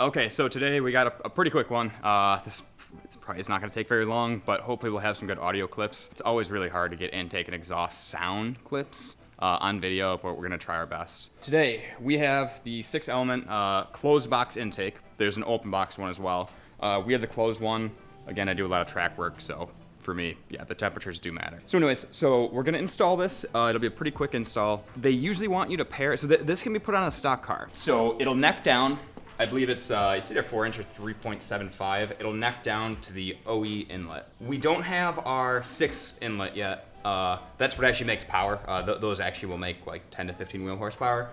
Okay, so today we got a pretty quick one. This probably is not going to take very long, but hopefully we'll have some good audio clips. It's always really hard to get intake and exhaust sound clips on video, but we're going to try our best. Today we have the 6-element closed box intake. There's an open box one as well. We have the closed one. Again, I do a lot of track work, so for me, yeah, the temperatures do matter. So anyways, so we're gonna install this. It'll be a pretty quick install. They usually want you to pair, so this can be put on a stock car. So it'll neck down. I believe it's either 4-inch or 3.75. It'll neck down to the OE inlet. We don't have our 6 inlet yet. That's what actually makes power. Those actually will make like 10 to 15 wheel horsepower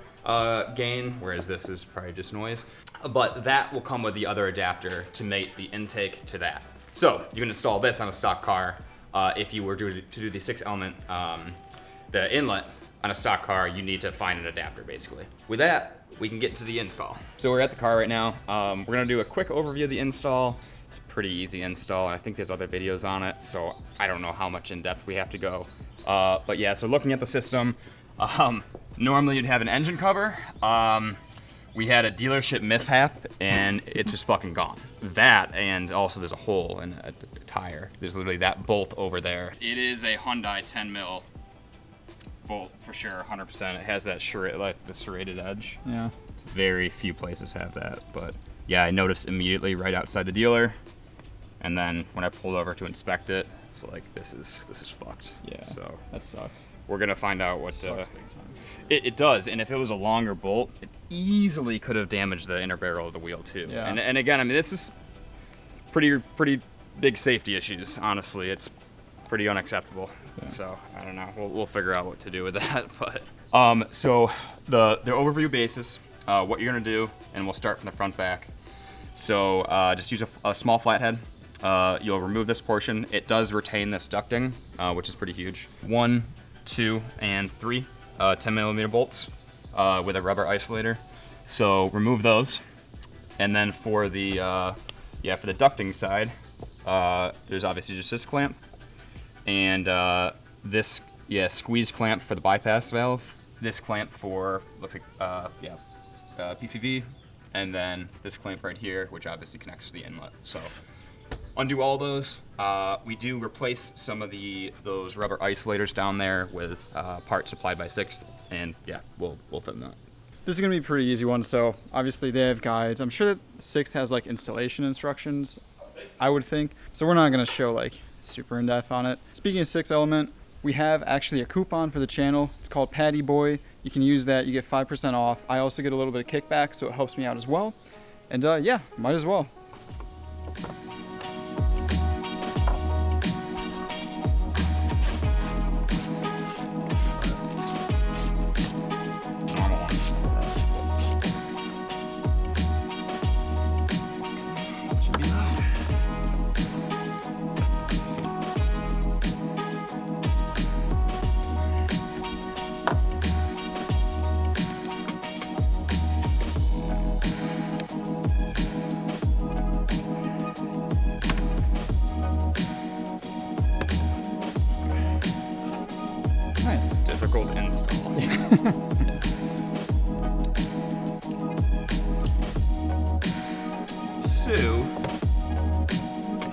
gain, whereas this is probably just noise. But that will come with the other adapter to mate the intake to that. So you can install this on a stock car. If you were to do the 6-element, the inlet on a stock car, you need to find an adapter basically. With that, we can get into the install. So we're at the car right now. We're gonna do a quick overview of the install. It's a pretty easy install, and I think there's other videos on it, so I don't know how much in depth we have to go. But yeah, so looking at the system, normally you'd have an engine cover. We had a dealership mishap, and it's just fucking gone. That, and also there's a hole in a tire. There's literally that bolt over there. It is a Hyundai 10 mil bolt for sure, 100%. It has that like the serrated edge. Yeah. Very few places have that, but yeah, I noticed immediately right outside the dealer, and then when I pulled over to inspect it, it's like this is fucked. Yeah. So that sucks. we're gonna find out what. Sucks big time. It does, and if it was a longer bolt, it easily could have damaged the inner barrel of the wheel too. Yeah. And again, I mean, this is pretty big safety issues. Honestly, it's pretty unacceptable. Yeah. So I don't know. We'll figure out what to do with that. But so the overview basis, what you're gonna do, and we'll start from the front back. So just use a small flathead. You'll remove this portion. It does retain this ducting, which is pretty huge. 1, 2, and 3 10mm bolts with a rubber isolator. So remove those, and then for the for the ducting side, there's obviously just this clamp, and this squeeze clamp for the bypass valve. This clamp for looks like PCV, and then this clamp right here, which obviously connects to the inlet. So undo all those. We do replace some of those rubber isolators down there with parts supplied by 6th, and yeah, we'll film that. This is gonna be a pretty easy one. So obviously they have guides. I'm sure that 6th has like installation instructions, I would think. So we're not gonna show like super in depth on it. Speaking of 6-element, we have actually a coupon for the channel. It's called Patty Boy. You can use that. You get 5% off. I also get a little bit of kickback, so it helps me out as well. And yeah, might as well. Nice. Difficult install. So,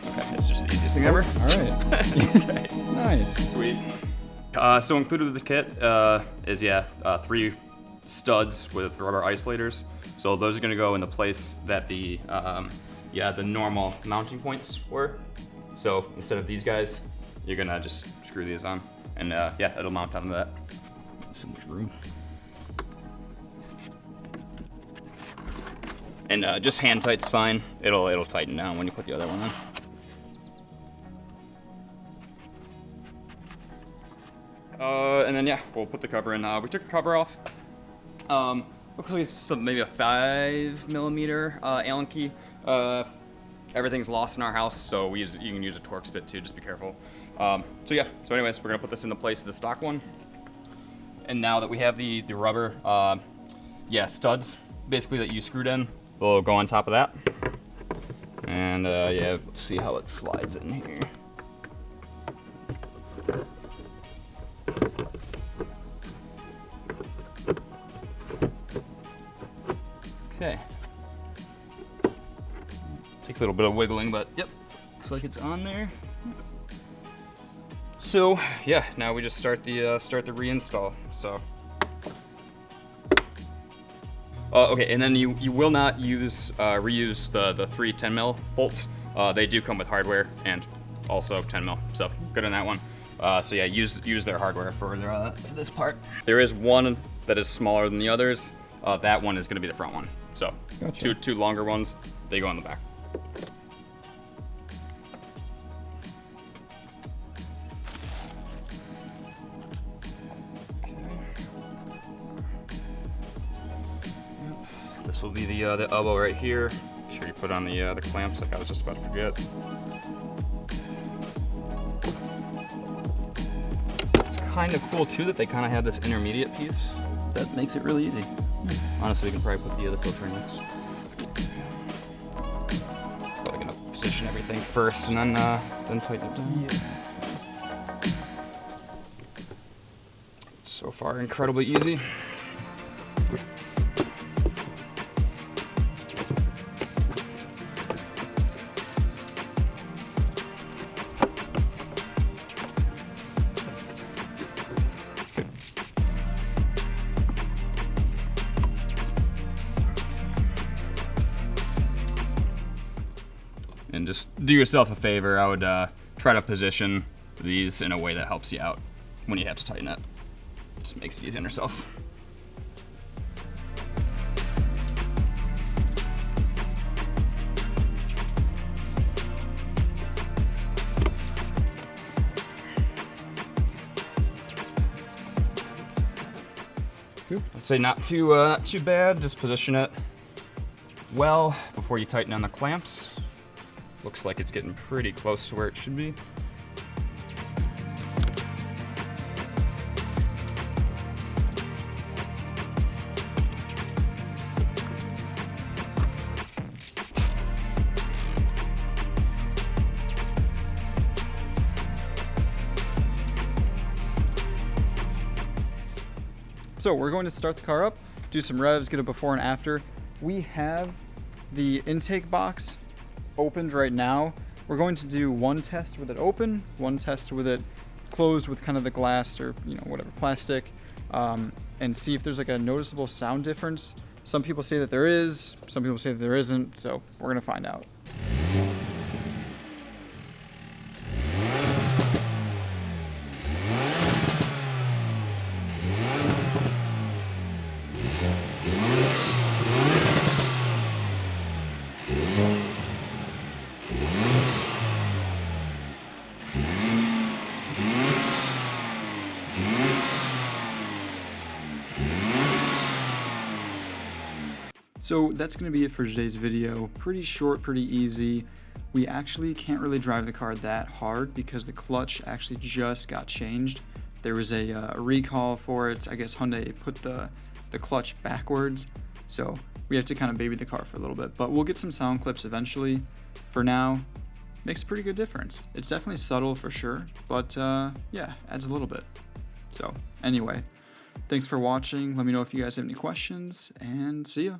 okay, it's just the easiest thing ever. All right. Okay. Nice. Sweet. So included with the kit is 3 studs with rubber isolators. So those are going to go in the place that the normal mounting points were. So instead of these guys, you're gonna just screw these on, and it'll mount onto that. So much room. And just hand tight's fine. It'll tighten down when you put the other one on. And then we'll put the cover in. We took the cover off. Looks like it's maybe a 5mm Allen key. Everything's lost in our house, so you can use a Torx bit too. Just be careful. So anyways, we're gonna put this in the place of the stock one. And now that we have the rubber studs basically that you screwed in, we'll go on top of that. And let's see how it slides in here. Okay. Takes a little bit of wiggling, but yep, looks like it's on there. So yeah, now we just start the reinstall. So okay, and then you will not use reuse the 3 10mm bolts. They do come with hardware and also 10mm, so good on that one. So yeah, use their hardware for this part. There is one that is smaller than the others. That one is going to be the front one. So Gotcha. two longer ones, they go in the back. This will be the elbow right here. Make sure you put on the clamps, like I was just about to forget. It's kind of cool too that they kind of have this intermediate piece that makes it really easy. Honestly, we can probably put the other filter in next. Probably gonna position everything first and then tighten it down. Yeah. So far, incredibly easy. And just do yourself a favor, I would try to position these in a way that helps you out when you have to tighten it. Just makes it easy on yourself. I'd say not too bad, just position it well before you tighten on the clamps. Looks like it's getting pretty close to where it should be. So we're going to start the car up, do some revs, get a before and after. We have the intake box opened right now. We're going to do one test with it open, one test with it closed with kind of the glass or whatever plastic, and see if there's like a noticeable sound difference. Some people say that there is, some people say that there isn't, so we're gonna find out. So that's going to be it for today's video. Pretty short, pretty easy. We actually can't really drive the car that hard because the clutch actually just got changed. There was a recall for it. I guess Hyundai put the clutch backwards. So we have to kind of baby the car for a little bit. But we'll get some sound clips eventually. For now, makes a pretty good difference. It's definitely subtle for sure. But yeah, adds a little bit. So anyway, thanks for watching. Let me know if you guys have any questions and see ya.